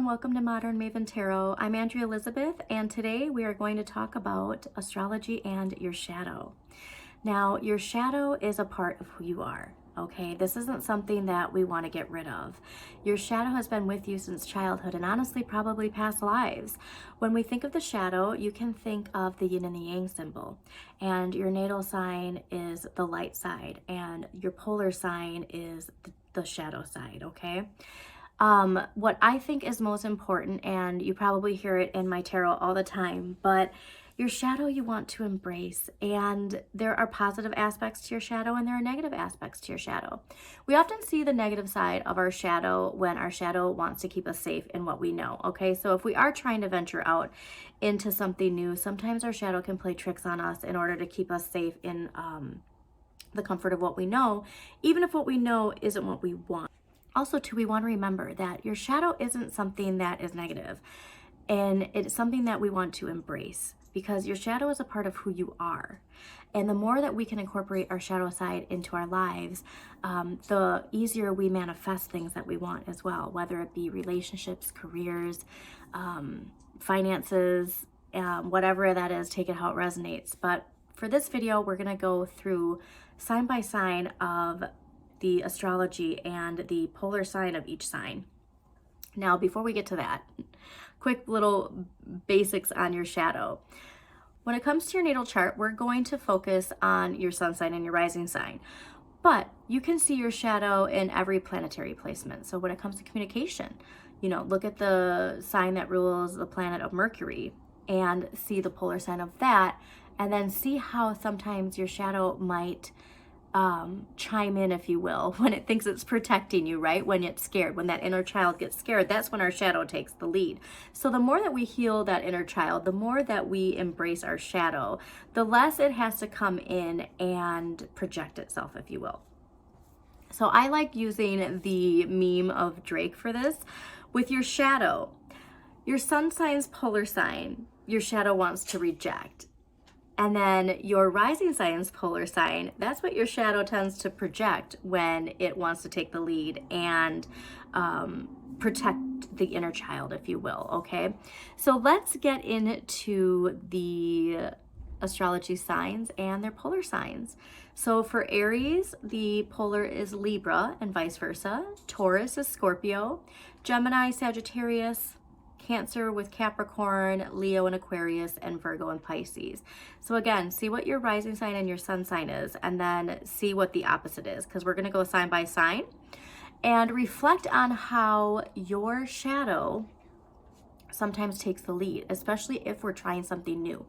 everyone, welcome to Modern Maven Tarot. I'm Andrea Elizabeth, and today we are going to talk about astrology and your shadow. Now, your shadow is a part of who you are, okay? This isn't something that we want to get rid of. Your shadow has been with you since childhood and honestly probably past lives. When we think of the shadow, you can think of the yin and the yang symbol, and your natal sign is the light side, and your polar sign is the shadow side, okay? What I think is most important, and you probably hear it in my tarot all the time, but your shadow you want to embrace, and there are positive aspects to your shadow and there are negative aspects to your shadow. We often see the negative side of our shadow when our shadow wants to keep us safe in what we know, okay? So if we are trying to venture out into something new, sometimes our shadow can play tricks on us in order to keep us safe in the comfort of what we know, even if what we know isn't what we want. Also, too, we want to remember that your shadow isn't something that is negative, and it's something that we want to embrace because your shadow is a part of who you are. And the more that we can incorporate our shadow side into our lives, the easier we manifest things that we want as well, whether it be relationships, careers, finances, whatever that is, take it how it resonates. But for this video, we're going to go through sign by sign of the astrology and the polar sign of each sign. Now, before we get to that, quick little basics on your shadow. When it comes to your natal chart, we're going to focus on your sun sign and your rising sign, but you can see your shadow in every planetary placement. So when it comes to communication, look at the sign that rules the planet of Mercury and see the polar sign of that, and then see how sometimes your shadow might chime in, if you will, when it thinks it's protecting you, right? When it's scared, when that inner child gets scared, that's when our shadow takes the lead. So the more that we heal that inner child, the more that we embrace our shadow, the less it has to come in and project itself, if you will. So I like using the meme of Drake for this. With your shadow, your sun sign's polar sign, your shadow wants to reject. And then your rising sign's polar sign, that's what your shadow tends to project when it wants to take the lead and protect the inner child, if you will, okay? So let's get into the astrology signs and their polar signs. So for Aries, the polar is Libra and vice versa. Taurus is Scorpio. Gemini, Sagittarius. Cancer with Capricorn, Leo and Aquarius, and Virgo and Pisces. So again, see what your rising sign and your sun sign is, and then see what the opposite is, because we're going to go sign by sign and reflect on how your shadow sometimes takes the lead, especially if we're trying something new.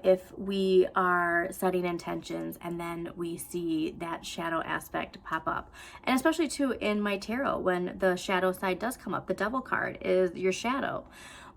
If we are setting intentions and then we see that shadow aspect pop up, and especially too in my tarot, when the shadow side does come up, the devil card is your shadow.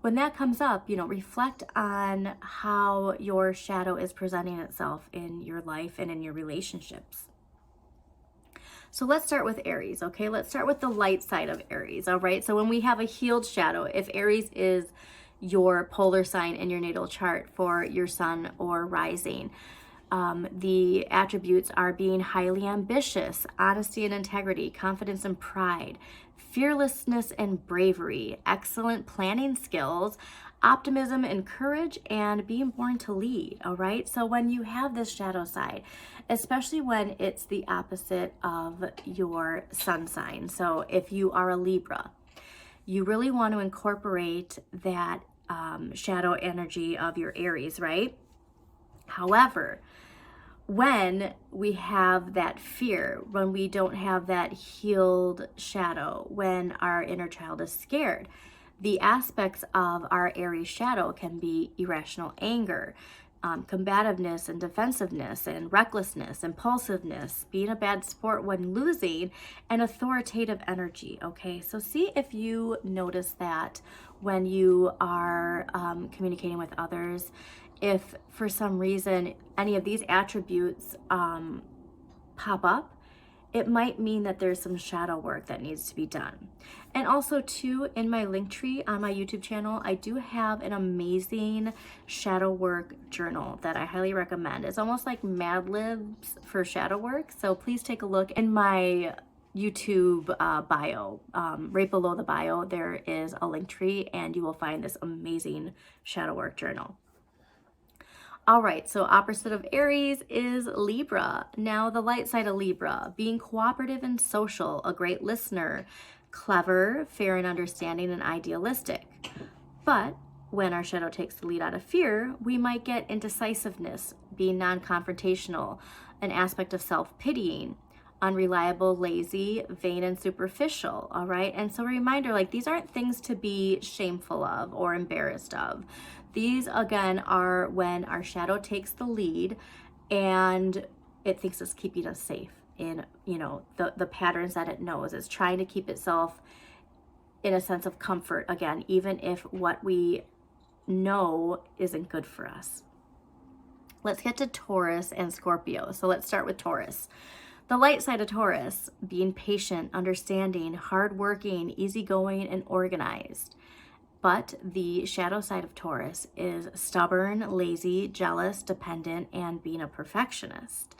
When that comes up, reflect on how your shadow is presenting itself in your life and in your relationships. So let's start with Aries, okay? Let's start with the light side of Aries, all right? So when we have a healed shadow, if Aries is your polar sign in your natal chart for your sun or rising, the attributes are being highly ambitious, honesty and integrity, confidence and pride, fearlessness and bravery, excellent planning skills, optimism and courage, and being born to lead, all right? So when you have this shadow side, especially when it's the opposite of your sun sign, so if you are a Libra, you really want to incorporate that shadow energy of your Aries, right? However, when we have that fear, when we don't have that healed shadow, when our inner child is scared, the aspects of our Aries shadow can be irrational anger, combativeness and defensiveness and recklessness, impulsiveness, being a bad sport when losing, and authoritative energy, okay? So see if you notice that when you are communicating with others. If for some reason any of these attributes pop up, it might mean that there's some shadow work that needs to be done. And also too, in my link tree on my YouTube channel, I do have an amazing shadow work journal that I highly recommend. It's almost like Mad Libs for shadow work. So please take a look. In my YouTube bio. Right below the bio, there is a link tree, and you will find this amazing shadow work journal. All right, so opposite of Aries is Libra. Now, the light side of Libra, being cooperative and social, a great listener, clever, fair and understanding, and idealistic. But when our shadow takes the lead out of fear, we might get indecisiveness, being non-confrontational, an aspect of self-pitying, unreliable, lazy, vain, and superficial, all right? And so a reminder, like, these aren't things to be shameful of or embarrassed of. These, again, are when our shadow takes the lead and it thinks it's keeping us safe in, you know, the patterns that it knows. It's trying to keep itself in a sense of comfort, again, even if what we know isn't good for us. Let's get to Taurus and Scorpio. So let's start with Taurus. The light side of Taurus, being patient, understanding, hardworking, easygoing, and organized. But the shadow side of Taurus is stubborn, lazy, jealous, dependent, and being a perfectionist.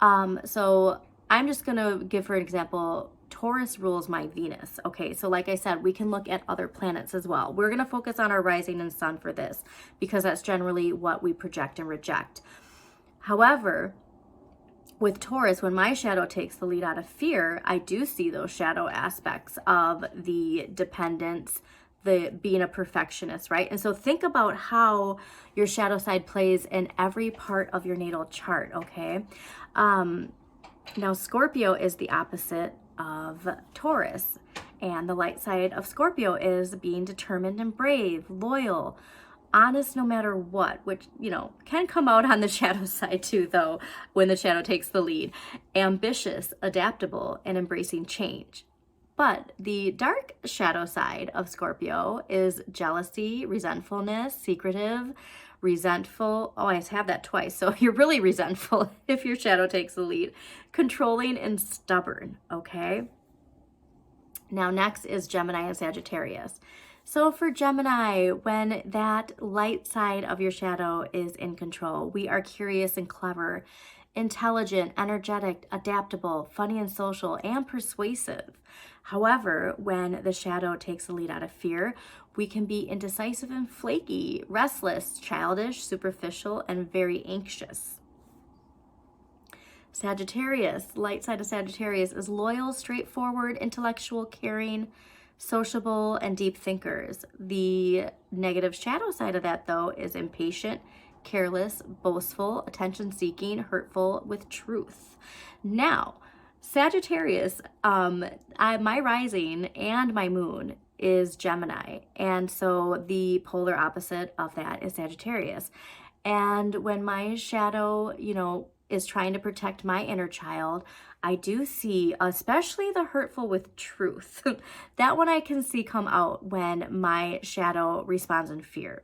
So I'm just going to give, for an example, Taurus rules my Venus. Okay, so like I said, we can look at other planets as well. We're going to focus on our rising and sun for this because that's generally what we project and reject. However, with Taurus, when my shadow takes the lead out of fear, I do see those shadow aspects of the dependence, the being a perfectionist, right? And so think about how your shadow side plays in every part of your natal chart, okay? Now, Scorpio is the opposite of Taurus, and the light side of Scorpio is being determined and brave, loyal, honest no matter what, which, you know, can come out on the shadow side too, though, when the shadow takes the lead, ambitious, adaptable, and embracing change. But the dark shadow side of Scorpio is jealousy, resentfulness, secretive, resentful. Oh, I have that twice. So you're really resentful if your shadow takes the lead. Controlling and stubborn, okay? Now, next is Gemini and Sagittarius. So for Gemini, when that light side of your shadow is in control, we are curious and clever, intelligent, energetic, adaptable, funny and social, and persuasive. However, when the shadow takes the lead out of fear, we can be indecisive and flaky, restless, childish, superficial, and very anxious. Sagittarius, light side of Sagittarius, is loyal, straightforward, intellectual, caring, sociable, and deep thinkers. The negative shadow side of that, though, is impatient, careless, boastful, attention-seeking, hurtful, with truth. Now, Sagittarius, my rising and my moon is Gemini, and so the polar opposite of that is Sagittarius. And when my shadow, you know, is trying to protect my inner child, I do see, especially the hurtful with truth. That one I can see come out when my shadow responds in fear.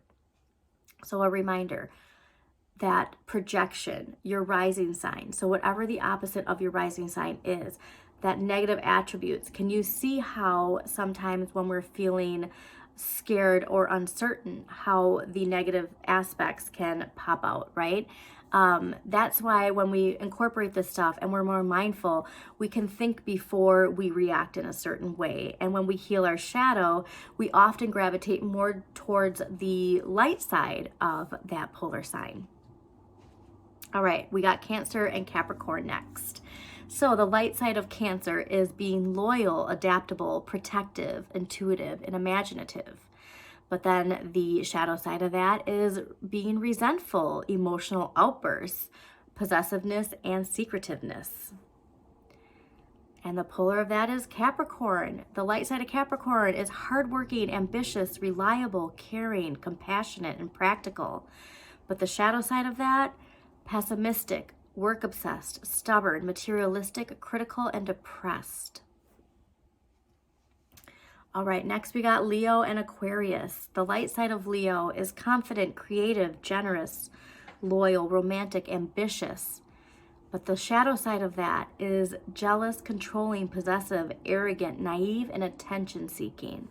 So a reminder, that projection, your rising sign. So whatever the opposite of your rising sign is, that negative attributes, can you see how sometimes when we're feeling scared or uncertain, how the negative aspects can pop out, right? That's why when we incorporate this stuff and we're more mindful, we can think before we react in a certain way. And when we heal our shadow, we often gravitate more towards the light side of that polar sign. All right, we got Cancer and Capricorn next. So the light side of Cancer is being loyal, adaptable, protective, intuitive, and imaginative. But then the shadow side of that is being resentful, emotional outbursts, possessiveness, and secretiveness. And the polar of that is Capricorn. The light side of Capricorn is hardworking, ambitious, reliable, caring, compassionate, and practical. But the shadow side of that, pessimistic, work-obsessed, stubborn, materialistic, critical, and depressed. All right, next we got Leo and Aquarius. The light side of Leo is confident, creative, generous, loyal, romantic, ambitious. But the shadow side of that is jealous, controlling, possessive, arrogant, naive, and attention-seeking.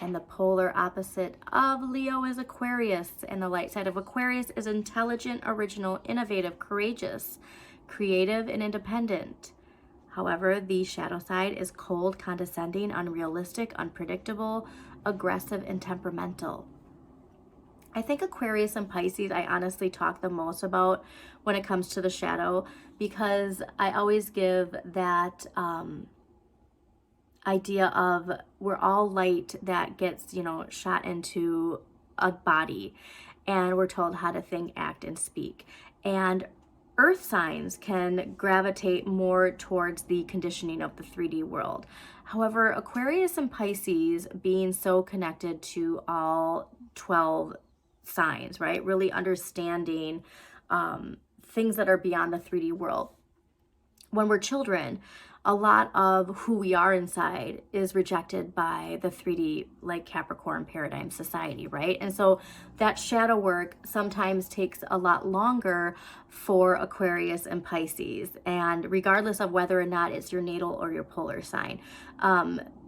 And the polar opposite of Leo is Aquarius. And the light side of Aquarius is intelligent, original, innovative, courageous, creative, and independent. However, the shadow side is cold, condescending, unrealistic, unpredictable, aggressive, and temperamental. I think Aquarius and Pisces I honestly talk the most about when it comes to the shadow, because I always give that idea of we're all light that gets, shot into a body, and we're told how to think, act, and speak. And earth signs can gravitate more towards the conditioning of the 3D world. However, Aquarius and Pisces, being so connected to all 12 signs, right? Really understanding things that are beyond the 3D world. When we're children, a lot of who we are inside is rejected by the 3D, like Capricorn paradigm society, right? And so that shadow work sometimes takes a lot longer for Aquarius and Pisces. And regardless of whether or not it's your natal or your polar sign,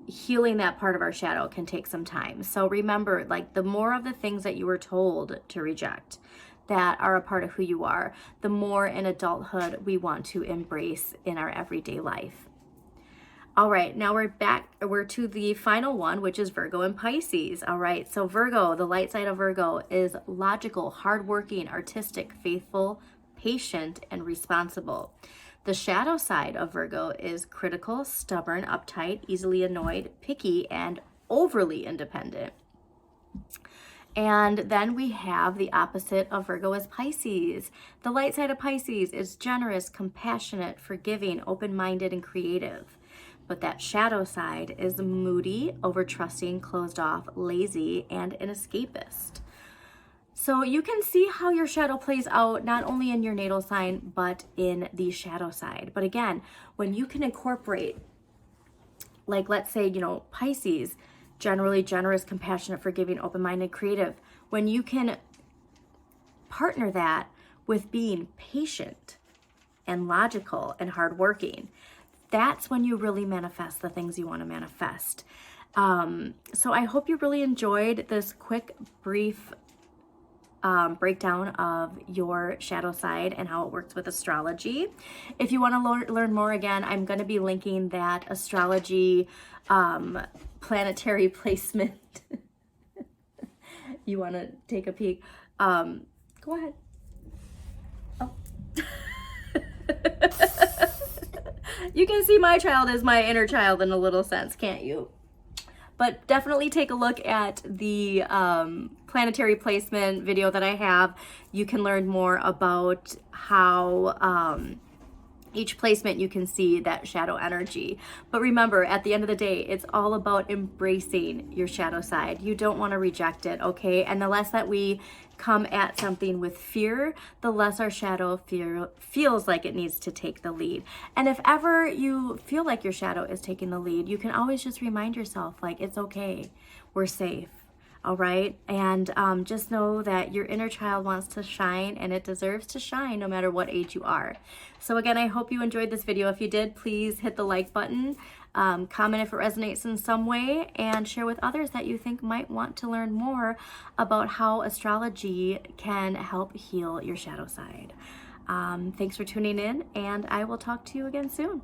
healing that part of our shadow can take some time. So remember, like, the more of the things that you were told to reject that are a part of who you are, the more in adulthood we want to embrace in our everyday life. All right, now we're to the final one, which is Virgo and Pisces. All right, so Virgo, the light side of Virgo, is logical, hardworking, artistic, faithful, patient, and responsible. The shadow side of Virgo is critical, stubborn, uptight, easily annoyed, picky, and overly independent. And then we have the opposite of Virgo as Pisces. The light side of Pisces is generous, compassionate, forgiving, open-minded, and creative. But that shadow side is moody, over-trusting, closed off, lazy, and an escapist. So you can see how your shadow plays out not only in your natal sign, but in the shadow side. But again, when you can incorporate, like, let's say, Pisces, generally generous, compassionate, forgiving, open-minded, creative. When you can partner that with being patient and logical and hardworking, that's when you really manifest the things you want to manifest. So I hope you really enjoyed this quick, brief breakdown of your shadow side and how it works with astrology. If you want to learn more, again, I'm going to be linking that astrology planetary placement. You want to take a peek? Go ahead. Oh. You can see my child as my inner child in a little sense, can't you? But definitely take a look at the planetary placement video that I have. You can learn more about how each placement you can see that shadow energy. But remember, at the end of the day, it's all about embracing your shadow side. You don't want to reject it, okay? And the less that we come at something with fear, the less our shadow feels like it needs to take the lead. And if ever you feel like your shadow is taking the lead, you can always just remind yourself, like, it's okay, we're safe. All right, and just know that your inner child wants to shine, and it deserves to shine no matter what age you are. So again, I hope you enjoyed this video. If you did, please hit the like button, comment if it resonates in some way, and share with others that you think might want to learn more about how astrology can help heal your shadow side. Thanks for tuning in, and I will talk to you again soon.